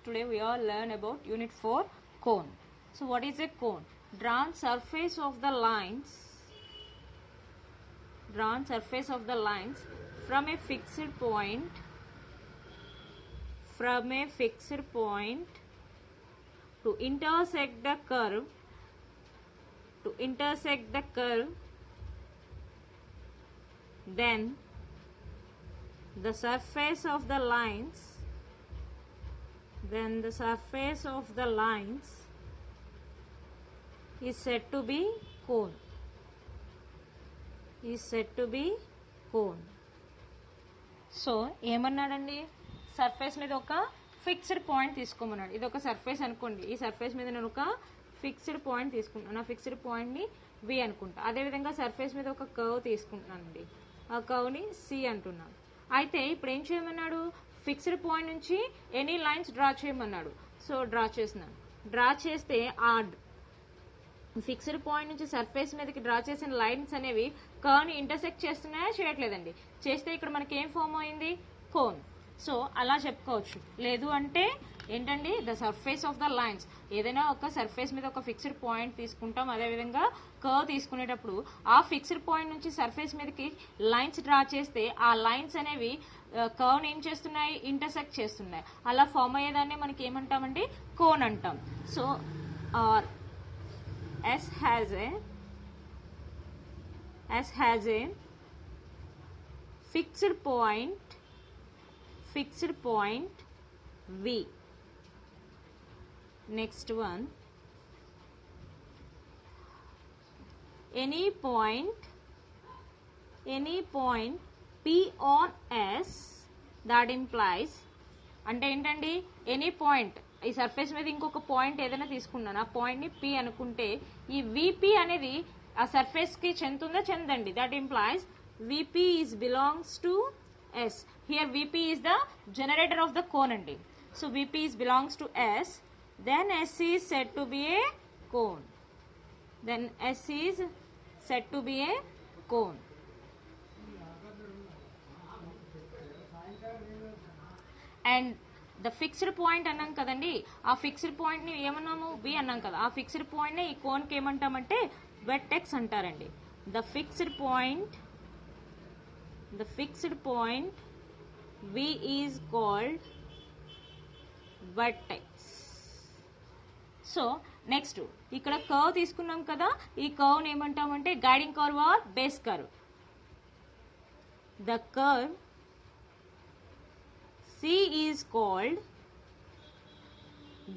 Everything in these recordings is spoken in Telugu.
today we all learn about unit 4 cone. So what is a cone? Drawn surface of the lines from a fixed point to intersect the curve, then the surface of the lines is said to be cone. So ఏమన్నాడండి, సర్ఫేస్ మీద ఒక ఫిక్స్డ్ పాయింట్ తీసుకోమన్నాడు. ఇది ఒక సర్ఫేస్ అనుకోండి, ఈ సర్ఫేస్ మీద నేను ఒక ఫిక్స్డ్ పాయింట్ తీసుకుంటాను. ఆ ఫిక్స్డ్ పాయింట్ని వి అనుకుంటా. అదేవిధంగా సర్ఫేస్ మీద ఒక కర్వ్ తీసుకుంటున్నానండి, ఆ కర్వ్ని సి అంటున్నాను. అయితే ఇప్పుడు ఏం చేయమన్నాడు, ఫిక్స్డ్ పాయింట్ నుంచి ఎనీ లైన్స్ డ్రా చేయమన్నాడు. సో డ్రా చేస్తున్నాను. డ్రా చేస్తే ఆ ఫిక్స్డ్ పాయింట్ నుంచి సర్ఫేస్ మీదకి డ్రా చేసిన లైన్స్ అనేవి కర్వ్ని ఇంటర్సెక్ట్ చేస్తున్నాయా, చేయట్లేదండి. చేస్తే ఇక్కడ మనకి ఏం ఫామ్ అయింది, కోన్. సో అలా చెప్పుకోవచ్చు. లేదు అంటే ఏంటండి, the surface of the lines. ఏదైనా ఒక సర్ఫేస్ మీద ఒక ఫిక్స్డ్ పాయింట్ తీసుకుంటాం, అదేవిధంగా కర్వ్ తీసుకునేటప్పుడు ఆ ఫిక్స్డ్ పాయింట్ నుంచి సర్ఫేస్ మీదకి లైన్స్ డ్రా చేస్తే ఆ లైన్స్ అనేవి కర్వ్ని ఏం చేస్తున్నాయి, ఇంటర్సెక్ట్ చేస్తున్నాయి. అలా ఫామ్ అయ్యేదాన్ని మనకి ఏమంటామండి, కోన్ అంటాం. So S has a fixed point V. Next one, any point P on S, that implies అంటే ఏంటండి, ఎనీ పాయింట్ ఈ సర్ఫేస్ మీద ఇంకొక పాయింట్ ఏదైనా తీసుకున్నాను, ఆ పాయింట్ ని పి అనుకుంటే ఈ విపి అనేది ఆ సర్ఫేస్ కి చెందుతుందా, చెందండి. That implies VP is belongs to S. Here VP is the generator of the cone అండి. So VP is belongs to S, then S is said to be a cone. And the fixed point అన్నాం కదండి, ఆ ఫిక్స్డ్ పాయింట్ ని ఏమన్నాము, బి అన్నాం కదా. ఆ ఫిక్స్డ్ పాయింట్ ని ఈ కోన్ కి ఏమంటామంటే వెర్టెక్స్ అంటారండి. The fixed point V is called vertex. So next ఇక్కడ కర్వ్ తీసుకున్నాం కదా, ఈ కర్వ్ ని ఏమంటామంటే guiding curve or base curve. The curve C is called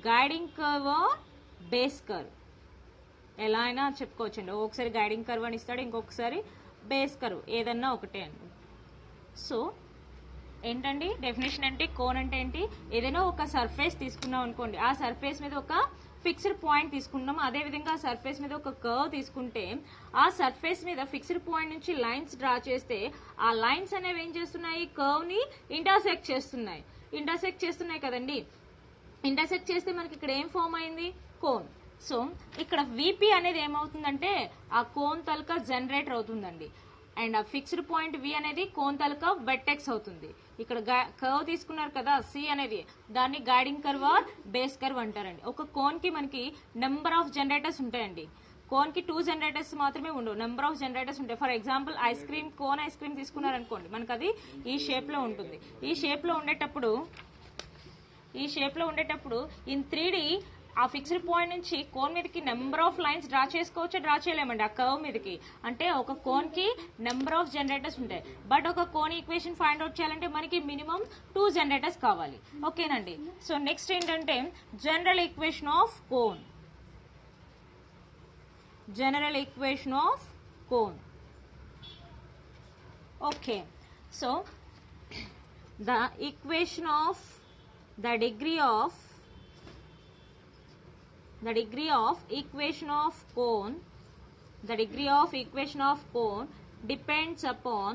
guiding curve or base curve. ఎలా అయినా చెప్పుకోవచ్చండి. ఒకసారి గైడింగ్ కర్వ్ అని ఇస్తాడు, ఇంకొకసారి బేస్ కర్వ్, ఏదన్నా ఒకటే అండి. సో ఏంటండి డెఫినేషన్ అంటే, కోన్ అంటే ఏంటి, ఏదైనా ఒక సర్ఫేస్ తీసుకున్నాం అనుకోండి, ఆ సర్ఫేస్ మీద ఒక ఫిక్స్డ్ పాయింట్ తీసుకుంటాం, అదేవిధంగా ఆ సర్ఫేస్ మీద ఒక కర్వ్ తీసుకుంటే ఆ సర్ఫేస్ మీద ఫిక్స్డ్ పాయింట్ నుంచి లైన్స్ డ్రా చేస్తే ఆ లైన్స్ అనేవి ఏం చేస్తున్నాయి, కర్వ్ ని ఇంటర్సెక్ట్ చేస్తున్నాయి కదండి. ఇంటర్సెక్ట్ చేస్తే మనకి ఇక్కడ ఏం ఫామ్ అయింది, కోన్. సో ఇక్కడ విపి అనేది ఏమవుతుందంటే ఆ కోన్ తలక జనరేటర్ అవుతుందండి. అండ్ ఆ ఫిక్స్డ్ పాయింట్ వి అనేది కోన్ తలక వెర్టెక్స్ అవుతుంది. ఇక్కడ కర్వ్ తీసుకున్నారు కదా సి అనేది, దాన్ని guiding curve or base curve అంటారండి. ఒక కోన్ కి మనకి నెంబర్ ఆఫ్ జనరేటర్స్ ఉంటాయండి. కోన్ కి 2 జనరేటర్స్ మాత్రమే ఉండవు, నెంబర్ ఆఫ్ జనరేటర్స్ ఉంటాయి. For example cone ice cream తీసుకున్నారనుకోండి, మనకు అది ఈ షేప్ లో ఉంటుంది. ఈ షేప్ లో ఉండేటప్పుడు ఇన్ 3D ఆ ఫిక్స్డ్ పాయింట్ నుంచి కోన్ మీదకి నెంబర్ ఆఫ్ లైన్స్ డ్రా చేసుకోవచ్చా, డ్రా చేయలేమండి. ఆ కర్వ్ మీదకి అంటే ఒక కోన్ కి నెంబర్ ఆఫ్ జనరేటర్స్ ఉంటాయి. బట్ ఒక కోన్ ఈక్వేషన్ ఫైండ్ అవుట్ చేయాలంటే మనకి మినిమం 2 జనరేటర్స్ కావాలి. ఓకేనండి. సో నెక్స్ట్ ఏంటంటే general equation of cone. Okay, so the equation of the degree of equation of cone depends upon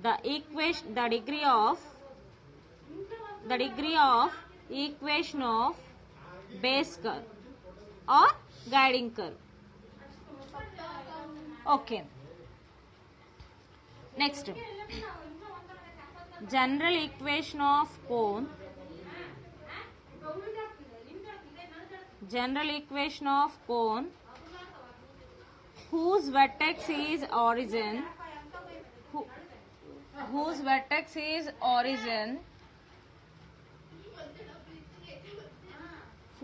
the degree of equation of base curve or guiding curve. Okay, next general equation of cone, general equation of cone whose vertex is origin, whose vertex is origin,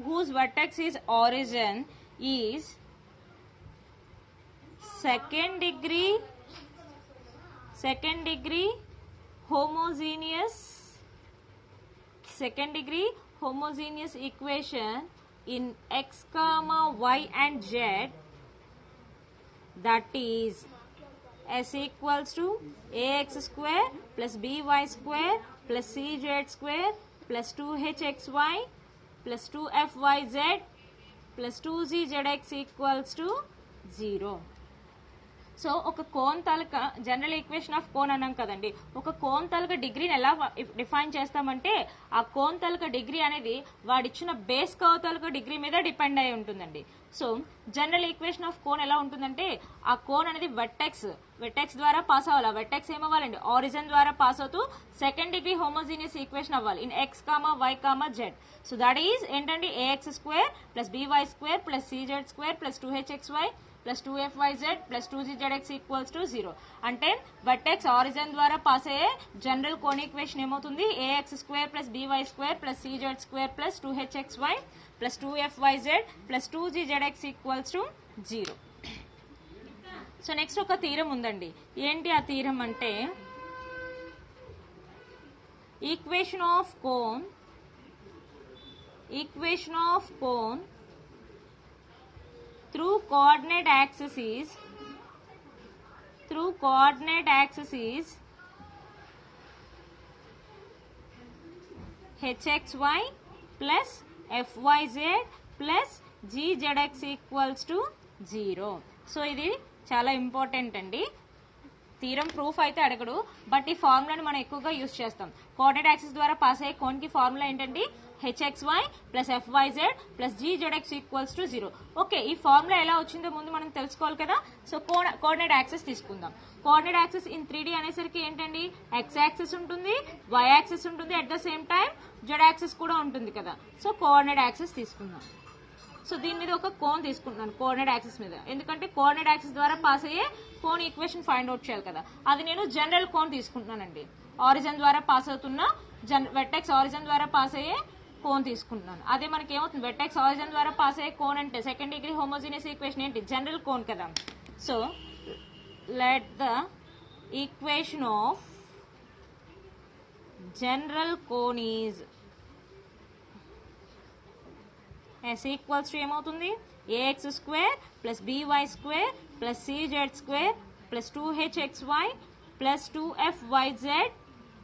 whose vertex is origin is second degree homogeneous, second degree homogeneous equation in x comma y and z, that is s equals to ax square plus by square plus cz square plus 2hxy plus 2fyz plus 2gzx equals to 0. So ఒక cone taluka general equation of cone అన్నాం కదండి. ఒక కోన్ తాలూకా డిగ్రీని ఎలా డిఫైన్ చేస్తామంటే ఆ కోన్ తాలూకా డిగ్రీ అనేది వాడిచ్చిన బేస్ కర్వ్ తాలూకా డిగ్రీ మీద డిపెండ్ అయి ఉంటుందండి. So general equation of cone ఎలా ఉంటుందంటే ఆ కోన్ అనేది వెర్టెక్స్ ద్వారా పాస్ అవ్వాలి. ఆ వెర్టెక్స్ ఏమవ్వాలండి, ఆరిజిన్ ద్వారా పాస్ అవుతూ సెకండ్ డిగ్రీ హోమోజీనియస్ ఈక్వేషన్ అవ్వాలి in X comma Y comma Z. So that is ఏంటండి A X square plus B Y square plus C Z square plus 2hxy plus 2fyz plus 2gzx equals to 0. అంటే వెర్టెక్స్ ఆరిజిన్ ద్వారా పాస్ అయ్యే జనరల్ కోన్ ఈక్వేషన్ ఏమవుతుంది, A X square plus B Y square plus C Z square plus 2hxy plus 2fyz plus 2gzx equals to 0. So next ఒక థీరం ఉందండి. ఏంటి ఆ థీరం అంటే equation of cone through coordinate axis is hxy plus fyz plus gzx equals to 0. So ఇది చాలా ఇంపార్టెంట్ అండి. థీరం ప్రూఫ్ అయితే అడగడు, బట్ ఈ ఫార్ములాని మనం ఎక్కువగా యూజ్ చేస్తాం. కోఆర్డినేట్ యాక్సిస్ ద్వారా పాస్ అయ్యే కోన్ కి ఫార్ములా ఏంటండి, hxy plus fyz plus gzx equals to 0. Okay, ఈ ఫార్ములా ఎలా వచ్చిందో ముందు మనం తెలుసుకోవాలి కదా. సో కోఆర్డినేట్ యాక్సిస్ తీసుకుందాం. కోఆర్డినేట్ యాక్సిస్ ఇన్ 3D అనేసరికి ఏంటండి, x యాక్సిస్ ఉంటుంది, y యాక్సిస్ ఉంటుంది, at the same time z axis కూడా ఉంటుంది కదా. సో కోఆర్డినేట్ యాక్సిస్ తీసుకుందాం. సో దీని మీద ఒక కోన్ తీసుకుంటున్నాను కోఆర్డినేట్ యాక్సిస్ మీద, ఎందుకంటే కోఆర్డినేట్ యాక్సిస్ ద్వారా పాస్ అయ్యే కోన్ ఈక్వేషన్ ఫైండ్ అవుట్ చేయాలి కదా. అది నేను జనరల్ కోన్ తీసుకుంటున్నానండి. ఆరిజిన్ ద్వారా పాస్ అవుతున్న వెర్టెక్స్ ఆరిజిన్ ద్వారా పాస్ అయ్యే కోన్ తీసుకుంటున్నాను. అదే మనకి ఏమవుతుంది, వెర్టెక్స్ ఆరిజిన్ ద్వారా పాస్ అయ్యే కోన్ అంటే సెకండ్ డిగ్రీ హోమోజీనియస్ ఈక్వేషన్ ఏంటి, జనరల్ కోన్ కదా. So let the equation of general cone is s equals to ఏమవుతుంది, A X square plus B Y square plus C Z square plus 2hxy plus 2fyz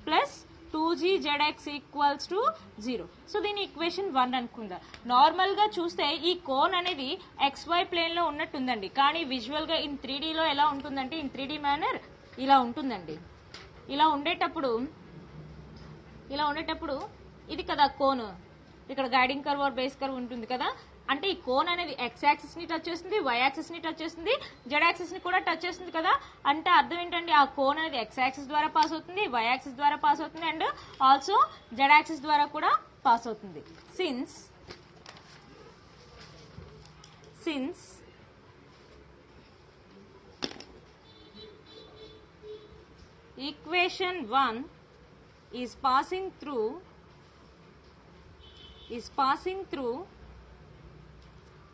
plus 2gzx equals to 0. So దీని ఈక్వేషన్ 1 అనుకుందాం. నార్మల్ గా చూస్తే ఈ కోన్ అనేది xy ప్లేన్ లో ఉన్నట్టుందండి, కానీ విజువల్ గా ఇన్ 3D లో ఎలా ఉంటుందంటే ఇన్ 3D మేనర్ ఇలా ఉంటుందండి. ఇలా ఉండేటప్పుడు ఇది కదా కోన్, ఇక్కడ guiding curve or base curve ఉంటుంది కదా. అంటే ఈ కోన్ అనేది ఎక్స్ యాక్సిస్ ని టచ్ చేస్తుంది, వై యాక్సిస్ ని టచ్ చేస్తుంది, జెడ్ యాక్సిస్ ని కూడా టచ్ చేస్తుంది కదా. అంటే అర్థం ఏంటండి, ఆ కోన్ అనేది ఎక్స్ యాక్సిస్ ద్వారా పాస్ అవుతుంది, వై యాక్సిస్ ద్వారా పాస్ అవుతుంది, అండ్ ఆల్సో జెడ్ యాక్సిస్ ద్వారా కూడా పాస్ అవుతుంది. Since equation 1 is passing through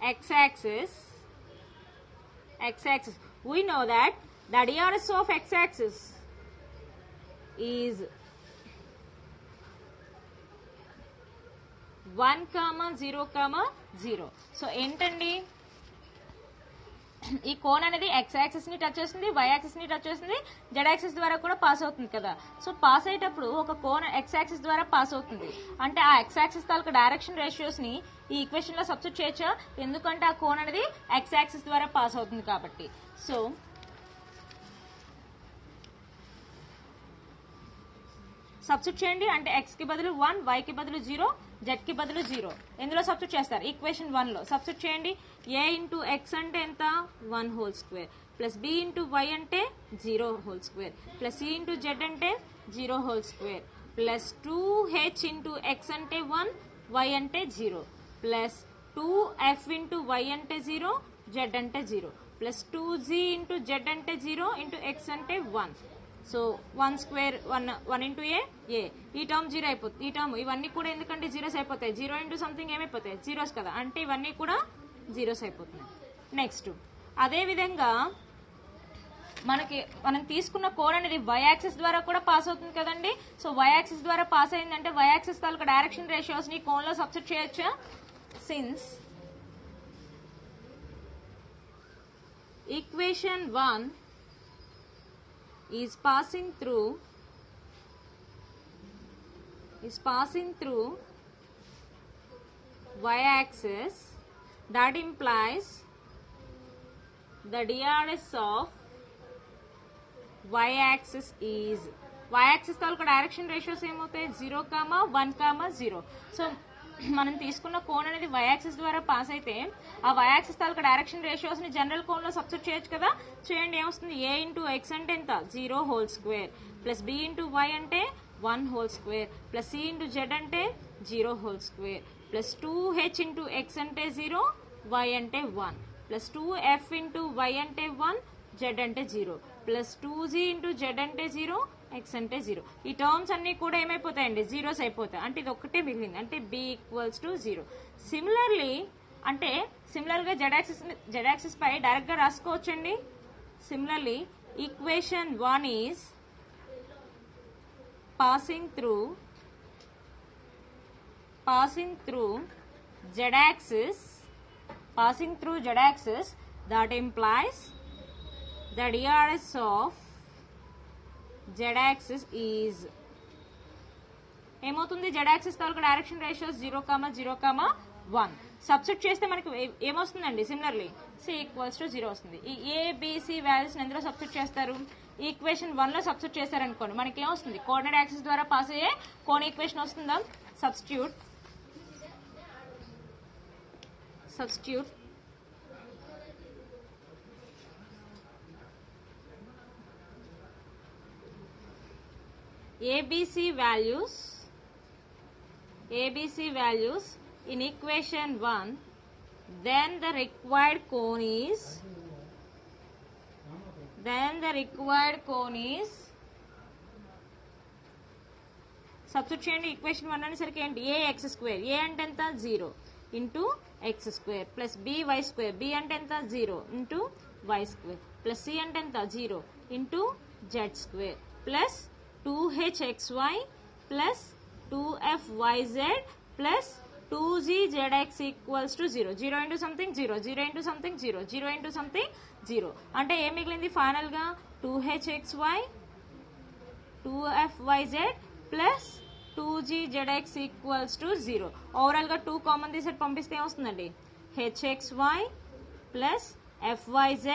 x-axis, we know that the DRS of x-axis is 1,0,0. So ఏంటండి, ఈ కోన్ అనేది ఎక్స్ యాక్సిస్ ని టచ్ చేస్తుంది, వై యాక్సిస్ ని టచ్ చేస్తుంది, జెడ్ యాక్సిస్ ద్వారా కూడా పాస్ అవుతుంది కదా. సో పాస్ అయ్యేటప్పుడు ఒక కోన్ ఎక్స్ యాక్సిస్ ద్వారా పాస్ అవుతుంది అంటే ఆ ఎక్స్ యాక్సిస్ తాలూకు డైరెక్షన్ రేషియోస్ ని ఈ ఈక్వేషన్ లో సబ్స్టిట్యూట్ చేయొచ్చా, ఎందుకంటే ఆ కోన్ అనేది ఎక్స్ యాక్సిస్ ద్వారా పాస్ అవుతుంది కాబట్టి. సో సబ్స్టిట్యూట్ చేయండి, అంటే ఎక్స్ కి బదులు 1, వై కి బదులు 0, జెడ్ కి బదులు 0. ఎందులో సబ్స్టిట్యూట్ చేస్తారు, ఈక్వేషన్ 1 లో సబ్స్టిట్యూట్ చేయండి. a ఇంటూ ఎక్స్ అంటే ఎంత, 1 whole square plus b into y అంటే 0 whole square plus c into z అంటే 0 whole square plus 2h into x అంటే 1 y అంటే 0 ప్లస్ 2f ఇంటూ y అంటే 0 z అంటే 0 ప్లస్ 2g ఇంటూ z అంటే 0 ఇంటూ ఎక్స్ అంటే 1. సో 1 స్క్వేర్ 1 ఇంటూ ఏ ఈ టర్మ్ 0 అయిపోతుంది. ఈ టర్మ్ ఇవన్నీ కూడా ఎందుకంటే జీరోస్ అయిపోతాయి. 0 ఇంటూ సంథింగ్ ఏమైపోతాయి జీరోస్ కదా, అంటే ఇవన్నీ కూడా జీరోస్ అయిపోతున్నాయి. నెక్స్ట్ అదే విధంగా మనం తీసుకున్న కోడ్ అనేది y యాక్సిస్ ద్వారా కూడా పాస్ అవుతుంది కదండి. సో y యాక్సిస్ ద్వారా పాస్ అయిందంటే y యాక్సిస్ తాలూకా డైరెక్షన్ రేషియోస్ ని కోన్ లో సబ్స్టిట్యూట్ చేయొచ్చా? Since equation 1 is passing through y-axis, that implies the DRS of y-axis is y-axis taluka direction ratios ఏమవుతాయి 0, 1, 0. సో మనం తీసుకున్న కోన్ అనేది y యాక్సిస్ ద్వారా పాస్ అయితే ఆ y యాక్సిస్ తాలూకా డైరెక్షన్ రేషియోస్ ని జనరల్ కోన్ లో సబ్స్టిట్యూట్ చేయొచ్చు కదా. చేయండి, ఏమొస్తుంది a ఇంటూ ఎక్స్ అంటే ఎంత 0 whole square plus b into y అంటే 1 whole square plus c into z అంటే 0 whole square plus 2h into x అంటే 0 y అంటే 1 ప్లస్ 2f ఇంటూ y అంటే 1 z అంటే 0 ప్లస్ 2g ఇంటూ z అంటే 0 ఎక్స్ అంటే 0. ఈ టర్మ్స్ అన్ని కూడా ఏమైపోతాయండి జీరోస్ అయిపోతాయి. అంటే ఇది ఒక్కటే మిగిలింది, అంటే b ఈక్వల్స్ టు 0. సిమిలర్గా జెడ్ యాక్సిస్ పై డైరెక్ట్ గా రాసుకోవచ్చండి. Similarly equation 1 is passing through z axis, that implies the DRS of z axis is ఏమవుతుంది z యాక్సిస్ తాలూకా డైరెక్షన్ రేషియోస్ 0, 0, 1. సబ్స్టిట్యూట్ చేస్తే మనకి ఏమొస్తుందండి సిమిలర్లీ c ఈక్వల్స్ టు 0 వస్తుంది. ఈ ABC వాల్యూస్ ఎందులో సబ్స్టిట్యూట్ చేస్తారు? ఈక్వేషన్ 1 లో సబ్స్టిట్యూట్ చేశారనుకోండి మనకి ఏమొస్తుంది కోఆర్డినేట్ యాక్సిస్ ద్వారా పాస్ అయ్యే కోన్ ఈక్వేషన్ వస్తుందా? Substitute ABC values in equation 1, then the required cone is substitute చేయండి. ఈక్వేషన్ 1 అనేసరికి ఏంటి a x స్క్వేర్, a అంటే ఎంత 0 into X square plus by square, b అంటే ఎంత 0 into y square plus c అంటే ఎంత 0 into z square plus 2hxy plus 2fyz plus 2gzx equals to 0. 0 into something 0, 0 into something 0, 0 into something 0. అంటే ఏం మిగిలింది ఫైనల్ గా 2hxy 2fyz plus 2gzx equals to 0. Overall గా 2 కామన్ తీసేటి పంపిస్తే ఏమొస్తుందండి hxy plus fyz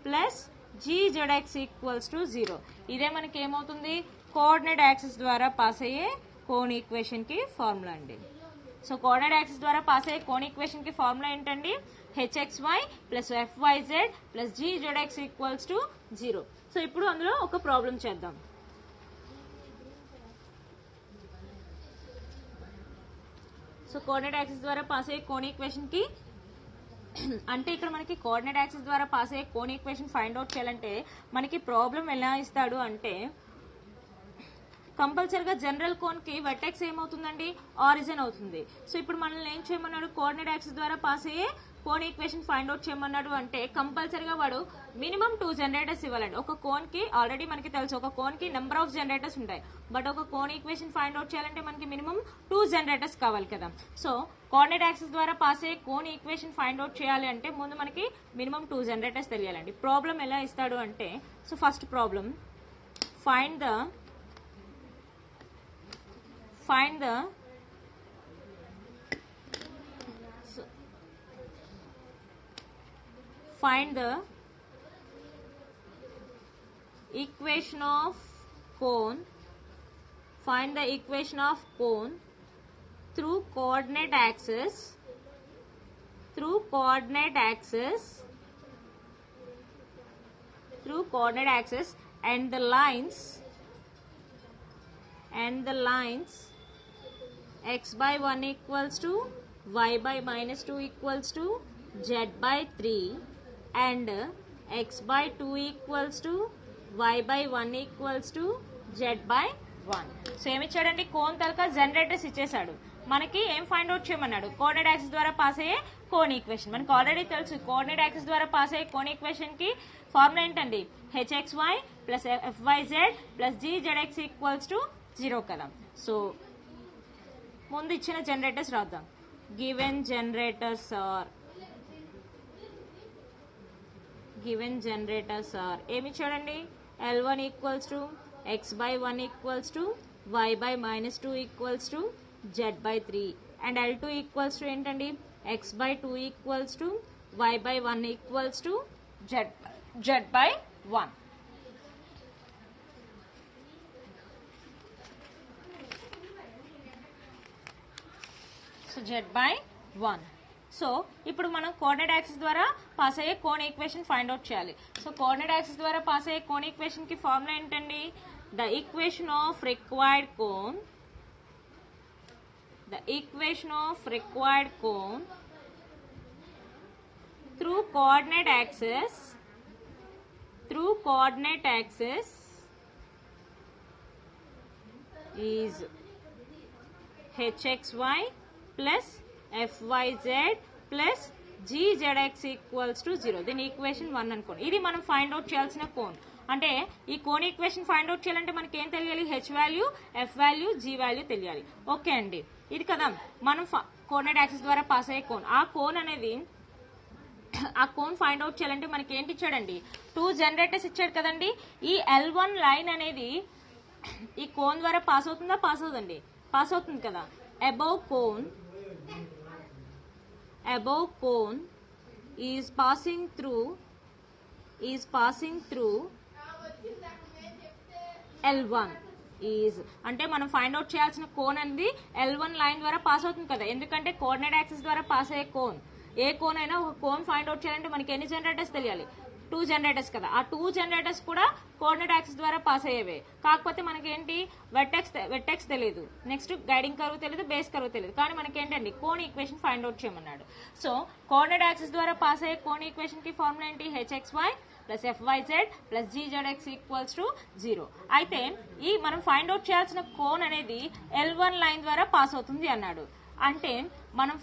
plus gzx equals to 0. ఇదే మనకి ఏమవుతుంది కోఆర్డినేట్ యాక్సిస్ ద్వారా పాస్ అయ్యే కోన్ ఈక్వేషన్ కి ఫార్ములా అండి. సో కోఆర్డినేట్ యాక్సిస్ ద్వారా పాస్ అయ్యే కోన్ ఈక్వేషన్ కి ఫార్ములా ఏంటండి hxy plus fyz plus gzx equals to 0. So ఇప్పుడు అందులో ఒక ప్రాబ్లం చేద్దాం. సో కోఆర్డినేట్ యాక్సిస్ ద్వారా పాస్ అయ్యే కోన్ ఈక్వేషన్ కి అంటే ఇక్కడ మనకి కోఆర్డినేట్ యాక్సిస్ ద్వారా పాస్ అయ్యే కోన్ ఈక్వేషన్ ఫైండ్ అవుట్ చేయాలంటే మనకి ప్రాబ్లం ఎలా ఇస్తాడు అంటే కంపల్సరీగా జనరల్ కోన్ కి వెర్టెక్స్ ఏమవుతుందండి ఆరిజిన్ అవుతుంది. సో ఇప్పుడు మనల్ని ఏం చేయమన్నాడు కోఆర్డినేట్ యాక్సిస్ ద్వారా పాస్ అయ్యే కోన్ ఈక్వేషన్ ఫైండ్ అవుట్ చేయమన్నాడు అంటే కంపల్సరీగా వాడు మినిమం 2 జనరేటర్స్ ఇవ్వాలండి. ఒక కోన్ కి ఆల్రెడీ మనకి తెలుసు ఒక కోన్ కి నెంబర్ ఆఫ్ జనరేటర్స్ ఉంటాయి, బట్ ఒక కోన్ ఈక్వేషన్ ఫైండ్ అవుట్ చేయాలంటే మనకి మినిమం 2 జనరేటర్స్ కావాలి కదా. సో కోఆర్డినేట్ యాక్సిస్ ద్వారా పాస్ అయ్యే కోన్ ఈక్వేషన్ ఫైండ్ అవుట్ చేయాలి అంటే ముందు మనకి మినిమం 2 జనరేటర్స్ తెలియాలండి. ప్రాబ్లం ఎలా ఇస్తాడు అంటే so first problem find the equation of cone through coordinate axis and the lines and the lines x by 1 equals to y by minus 2 equals to z by 3 and x by 2 equals to y by 1 equals to z by 1. So ఏమి ఇచ్చాడండి, కోన్ తలక జనరేటర్స్ ఇచ్చేసాడు. మనకి ఏం ఫైండ్ అవుట్ చేయమన్నాడు, కోఆర్డినేట్ యాక్సిస్ ద్వారా పాస్ అయ్యే కోన్ ఈక్వేషన్. మనకి ఆల్రెడీ తెలుసు కోఆర్డినేట్ యాక్సిస్ ద్వారా పాస్ అయ్యే కోన్ ఈక్వేషన్ కి ఫార్ములా ఏంటండి, hxy plus fyz plus gzx equals to 0 కదా. సో ముందు ఇచ్చిన జనరేటర్స్ రాద్దాం. గివెన్ జనరేటర్స్ ఆర్ ఏమి ఇచ్చాడండి, L1 equals to x by 1 equals to y by minus 2 equals to z by 3 and L2 equals to ఏంటండి, x by 2 equals to y by 1 equals to z by 1. So z by 1. So ఇప్పుడు మనం కోఆర్డినేట్ యాక్సిస్ ద్వారా పాస్ అయ్యే కోన్ ఈక్వేషన్ ఫైండ్ అవుట్ చేయాలి. సో కోఆర్డినేట్ యాక్సిస్ ద్వారా పాస్ అయ్యే కోన్ ఈక్వేషన్ కి ఫార్ములా ఏంటండి, the equation of required cone through coordinate axis is hxy plus fyz plus gzx equals to 0. దీని ఈక్వేషన్ 1 అనుకోండి. ఇది మనం ఫైండ్ అవుట్ చేయాల్సిన కోన్. అంటే ఈ కోన్ ఈక్వేషన్ ఫైండ్ అవుట్ చేయాలంటే మనకి ఏం తెలియాలి, h value, f value, g value తెలియాలి. ఓకే అండి, ఇది కదా మనం కోఆర్డినేట్ యాక్సిస్ ద్వారా పాస్ అయ్యే కోన్. ఆ కోన్ ఫైండ్ అవుట్ చేయాలంటే మనకి ఏంటి ఇచ్చాడండి, 2 జనరేటర్స్ ఇచ్చాడు కదండి. ఈ L1 లైన్ అనేది ఈ కోన్ ద్వారా పాస్ అవుతుందా, పాస్ అవుతుంది, పాస్ అవుతుంది కదా. Above cone is passing through L1 is అంటే మనం ఫైండ్ అవుట్ చేయాల్సిన కోన్ అనేది L1 లైన్ ద్వారా పాస్ అవుతుంది కదా. ఎందుకంటే కోఆర్డినేట్ యాక్సిస్ ద్వారా పాస్ అయ్యే కోన్, ఏ కోన్ అయినా ఒక కోన్ ఫైండ్ అవుట్ చేయాలంటే మనకి ఎన్ని జనరేటర్స్ తెలియాలి, 2 జనరేటర్స్ కదా. ఆ 2 జనరేటర్స్ కూడా కోఆర్డినేట్ యాక్సిస్ ద్వారా పాస్ అయ్యేవే. కాకపోతే మనకి ఏంటి, వెట్టెక్స్ తెలియదు, నెక్స్ట్ గైడింగ్ కర్వ్ తెలియదు, బేస్ కర్వ్ తెలియదు. కానీ మనకి ఏంటండి, కోన్ ఈక్వేషన్ ఫైండ్ అవుట్ చేయమన్నాడు. సో కోఆర్డినేట్ యాక్సిస్ ద్వారా పాస్ అయ్యే కోన్ ఈక్వేషన్ కి ఫార్ములా ఏంటి, hxy plus fyz plus gzx equals to 0. అయితే ఈ మనం ఫైండ్ అవుట్ చేయాల్సిన కోన్ అనేది L1 లైన్ ద్వారా పాస్ అవుతుంది అన్నాడు. అంటే మనం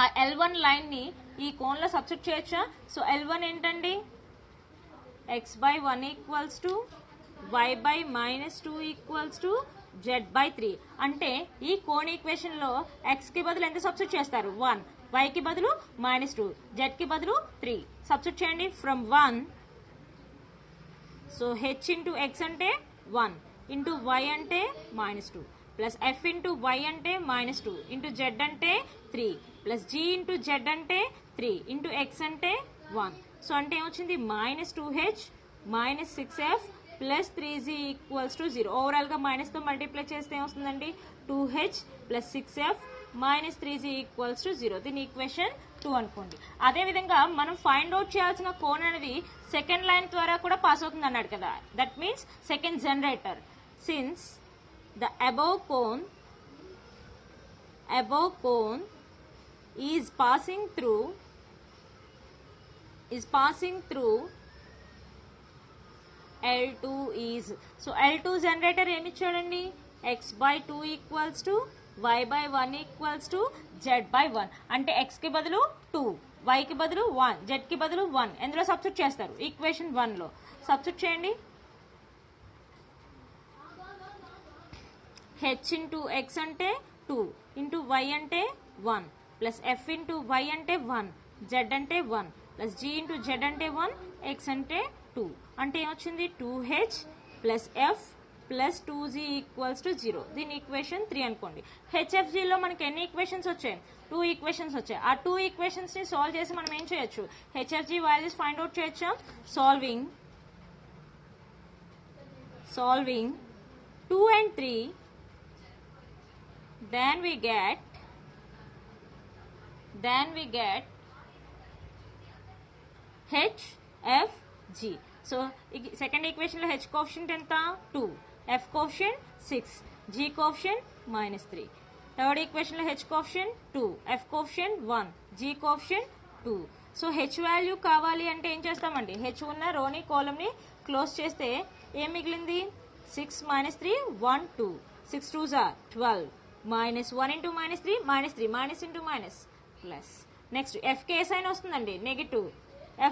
ఆ L1 లైన్ ని ఈ కోన్ లో సబ్స్టిట్యూట్ చేయొచ్చా. సో L1 ఏంటండి, x by 1 equals to y by minus 2 equals to z by 3. అంటే ఈ కోన్ ఈక్వేషన్ లో x కి బదులు ఎంత సబ్స్టిట్యూట్ చేస్తారు, 1, y కి బదులు -2, z కి బదులు 3 సబ్స్టిట్యూట్ చేయండి. From 1, so h into x అంటే 1 ఇంటూ y అంటే -2 ప్లస్ f ఇంటూ y అంటే -2 ఇంటూ z అంటే 3 ప్లస్ g ఇంటూ z అంటే 3 ఇంటూ x అంటే 1. సో అంటే ఏమొచ్చింది, -2h -6f plus 3z equals to 0. Overall గా మైనస్ తో మల్టిప్లై చేస్తే ఏమొస్తుందండి, 2h plus 6f minus 3z equals to 0. దీని ఈక్వేషన్ 2 అనుకోండి. అదే విధంగా మనం ఫైండ్ అవుట్ చేయాల్సిన కోన్ అనేది సెకండ్ లైన్ ద్వారా కూడా పాస్ అవుతుంది అన్నాడు కదా. That means second generator. Since the above cone is passing through L2 is. So L2 generator ఏమి ఇచ్చాడండి, x by 2 equals to y by 1 equals to z by 1. అంటే x కి బదులు 2, y కి బదులు 1, z కి బదులు 1 ఎందులో సబ్స్టిట్యూట్ చేస్తారు, ఈక్వేషన్ 1 లో సబ్స్టిట్యూట్ చేయండి. h ఇంటూ x అంటే 2 ఇంటూ y అంటే 1 ప్లస్ f ఇంటూ y అంటే 1, z అంటే 1 ప్లస్ g ఇంటూ z అంటే 1, x అంటే 2. అంటే ఏమొచ్చింది, 2h plus f plus 2z equals to 0. దీని ఈక్వేషన్ 3 అనుకోండి. hfg లో మనకి ఎన్ని ఈక్వేషన్స్ వచ్చాయి, 2 ఈక్వేషన్స్ వచ్చాయి. ఆ 2 ఈక్వేషన్స్ ని సాల్వ్ చేసి మనం ఏం చేయొచ్చు, hfg వాల్యూస్ ఫైండ్ అవుట్ చేయొచ్చా. Solving 2 and 3, then we get h f g. So second equation లో h కోఎఫిషియంట్ ఎంత, 2, F coefficient 6, G coefficient -3. Third equation లో H coefficient 2, F coefficient 1, G coefficient 2. So H value కావాలి అంటే ఏం చేస్తామండి, H ఉన్న రోని కాలమ్ని క్లోజ్ చేస్తే ఏం మిగిలింది, 6 - 3 1 2, 6 2s are 12, -1 into -3 -3, minus into minus plus. Next F K sign వస్తుందండి, నెగిటివ్.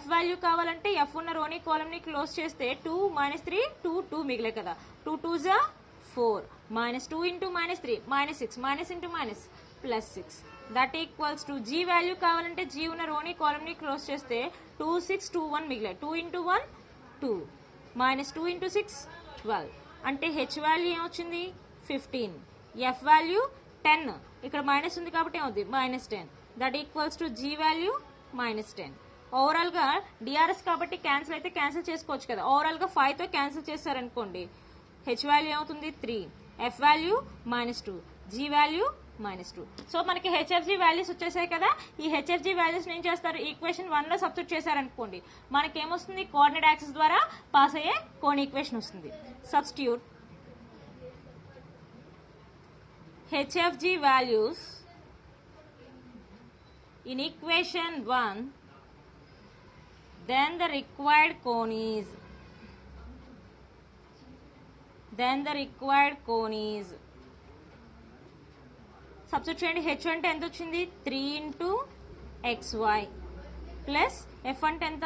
F వాల్యూ కావాలంటే F ఉన్న రోని కాలమ్ని క్లోజ్ చేస్తే 2 - 3 2 2 మిగిలే కదా, 2 2s are 4, -2 into -3 -6, minus into minus plus 6. That equals to G value కావాలంటే G ఉన్న రోని కాలమ్ని క్లోజ్ చేస్తే 2 6 2 1 మిగిలే, 2 into 1 2, -2 into 6 12. అంటే H వాల్యూ ఏమొచ్చింది 15, F వాల్యూ 10, ఇక్కడ మైనస్ ఉంది కాబట్టి ఏమవుతుంది -10. That equals to G value -10. Overall గా డిఆర్ఎస్ కాబట్టి క్యాన్సిల్ అయితే క్యాన్సిల్ చేసుకోవచ్చు కదా, ఓవరాల్ గా 5 తో క్యాన్సిల్ చేశారనుకోండి H వాల్యూ ఏమవుతుంది 3, F value -2, G value -2. So మనకి HFG వాల్యూస్ వచ్చేసాయి కదా, ఈ HFG వాల్యూస్ ఏం చేస్తారు, ఈక్వేషన్ 1 లో సబ్స్టిట్యూట్ చేశారనుకోండి మనకి ఏమొస్తుంది, కోఆర్డినేట్ యాక్సిస్ ద్వారా పాస్ అయ్యే కోన్ ఈక్వేషన్ వస్తుంది. Substitute HFG values in equation 1, then the required cone is substitute చేయండి. H అంటే ఎంత వచ్చింది 3 into xy ప్లస్ F అంటే ఎంత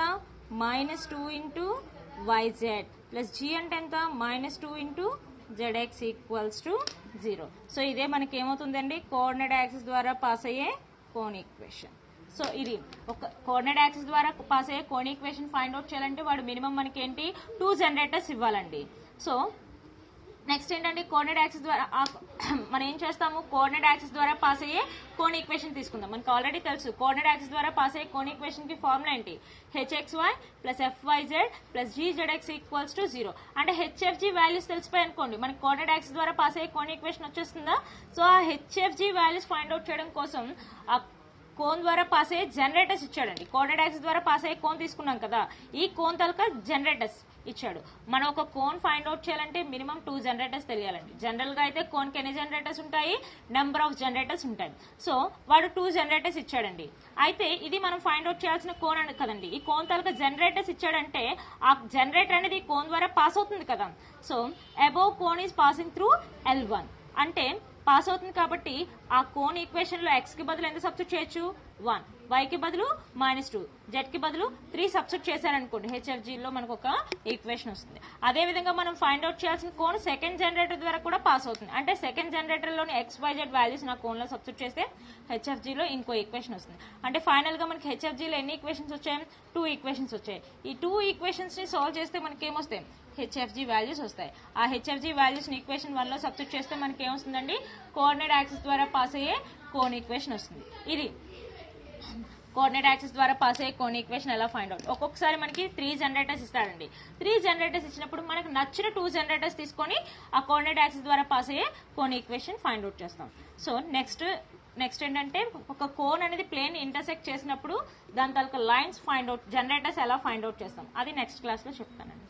-2 into yz ప్లస్ G అంటే ఎంత -2 into zx equals to 0. So ఇదే మనకి ఏమవుతుందండి, కోఆర్డినేట్ యాక్సిస్ ద్వారా పాస్ అయ్యే కోన్ ఈక్వేషన్. సో ఇది ఒక కోఆర్డినేట్ యాక్సిస్ ద్వారా పాస్ అయ్యే కోన్ ఈక్వేషన్ ఫైండ్ అవుట్ చేయాలంటే వాడు మినిమం మనకి ఏంటి 2 జనరేటర్స్ ఇవ్వాలండి. సో నెక్స్ట్ ఏంటంటే కోఆర్డినేట్ యాక్సిస్ ద్వారా మనం ఏం చేస్తాము, కోఆర్డినేట్ యాక్సిస్ ద్వారా పాస్ అయ్యే కోన్ ఈక్వేషన్ తీసుకుందాం. మనకు ఆల్రెడీ తెలుసు కోఆర్డినేట్ యాక్సిస్ ద్వారా పాస్ అయ్యే కోన్ ఈక్వేషన్ కి ఫార్ములా ఏంటి, hxy plus fyz plus gzx equals to 0. అంటే HFG వాల్యూస్ తెలిసిపోయి అనుకోండి మనకి కోఆర్డినేట్ యాక్సిస్ ద్వారా పాస్ అయ్యే కోన్ ఈక్వేషన్ వచ్చేస్తుందా. సో ఆ HFG వాల్యూస్ ఫైండ్ అవుట్ చేయడం కోసం ఆ కోన్ ద్వారా పాస్ అయ్యే జనరేటర్స్ ఇచ్చాడండి. కోఆర్డినేట్ యాక్సిస్ ద్వారా పాస్ అయ్యే కోన్ తీసుకున్నాం కదా, ఈ కోన్ తలక జనరేటర్స్ ఇచ్చాడు. మనం ఒక కోన్ ఫైండ్ అవుట్ చేయాలంటే మినిమం 2 జనరేటర్స్ తెలియాలండి. జనరల్ గా అయితే కోన్ కి ఎన్ని జనరేటర్స్ ఉంటాయి, నెంబర్ ఆఫ్ జనరేటర్స్ ఉంటాయి. సో వాడు 2 జనరేటర్స్ ఇచ్చాడండి. అయితే ఇది మనం ఫైండ్ అవుట్ చేయాల్సిన కోన్ అని కదండి, ఈ కోన్ తలక జనరేటర్స్ ఇచ్చాడంటే ఆ జనరేటర్ అనేది ఈ కోన్ ద్వారా పాస్ అవుతుంది కదా. So above cone is passing through L1 అంటే పాస్ అవుతుంది కాబట్టి ఆ కోన్ ఈక్వేషన్ లో x కి బదులు ఎంత సబ్స్టిట్యూట్ చేయొచ్చు 1, y కి బదులు -2, z కి బదులు 3 సబ్స్టిట్యూట్ చేశారనుకోండి HFG లో మనకు ఒక ఈక్వేషన్ వస్తుంది. అదే విధంగా మనం ఫైండ్ అవుట్ చేయాల్సిన కోన్ సెకండ్ జనరేటర్ ద్వారా కూడా పాస్ అవుతుంది. అంటే సెకండ్ జనరేటర్ లోని XYZ వాల్యూస్ నా కోన్ లో సబ్స్టిట్యూట్ చేస్తే HFG లో ఇంకో ఈక్వేషన్ వస్తుంది. అంటే ఫైనల్ గా మనకి HFG లో ఎన్ని ఈక్వేషన్స్ వచ్చాయి, 2 ఈక్వేషన్స్ వచ్చాయి. ఈ 2 ఈక్వేషన్స్ ని సాల్వ్ చేస్తే మనకి ఏమొస్తాయి, HFG వాల్యూస్ వస్తాయి. ఆ HFG వాల్యూస్ ని ఈక్వేషన్ 1 లో సబ్స్టిట్యూట్ చేస్తే మనకి ఏమొస్తుందండి, కోఆర్డినేట్ యాక్సిస్ ద్వారా పాస్ అయ్యే కోన్ ఈక్వేషన్ వస్తుంది. ఇది కోఆర్డినేట్ యాక్సిస్ ద్వారా పాస్ అయ్యే కోన్ ఈక్వేషన్ ఎలా ఫైండ్ అవుట్. ఒక్కొక్కసారి మనకి 3 జనరేటర్స్ ఇస్తాడండి. 3 జనరేటర్స్ ఇచ్చినప్పుడు మనకు నచ్చిన 2 జనరేటర్స్ తీసుకొని ఆ కోఆర్డినేట్ యాక్సిస్ ద్వారా పాస్ అయ్యే కోన్ ఈక్వేషన్ ఫైండ్ అవుట్ చేస్తాం. సో నెక్స్ట్ ఏంటంటే ఒక కోన్ అనేది ప్లేన్ ఇంటర్సెక్ట్ చేసినప్పుడు దాని తాలూకా లైన్స్ ఫైండ్ అవుట్, జనరేటర్స్ ఎలా ఫైండ్ అవుట్ చేస్తాం అది నెక్స్ట్ క్లాస్ లో చెప్తానండి.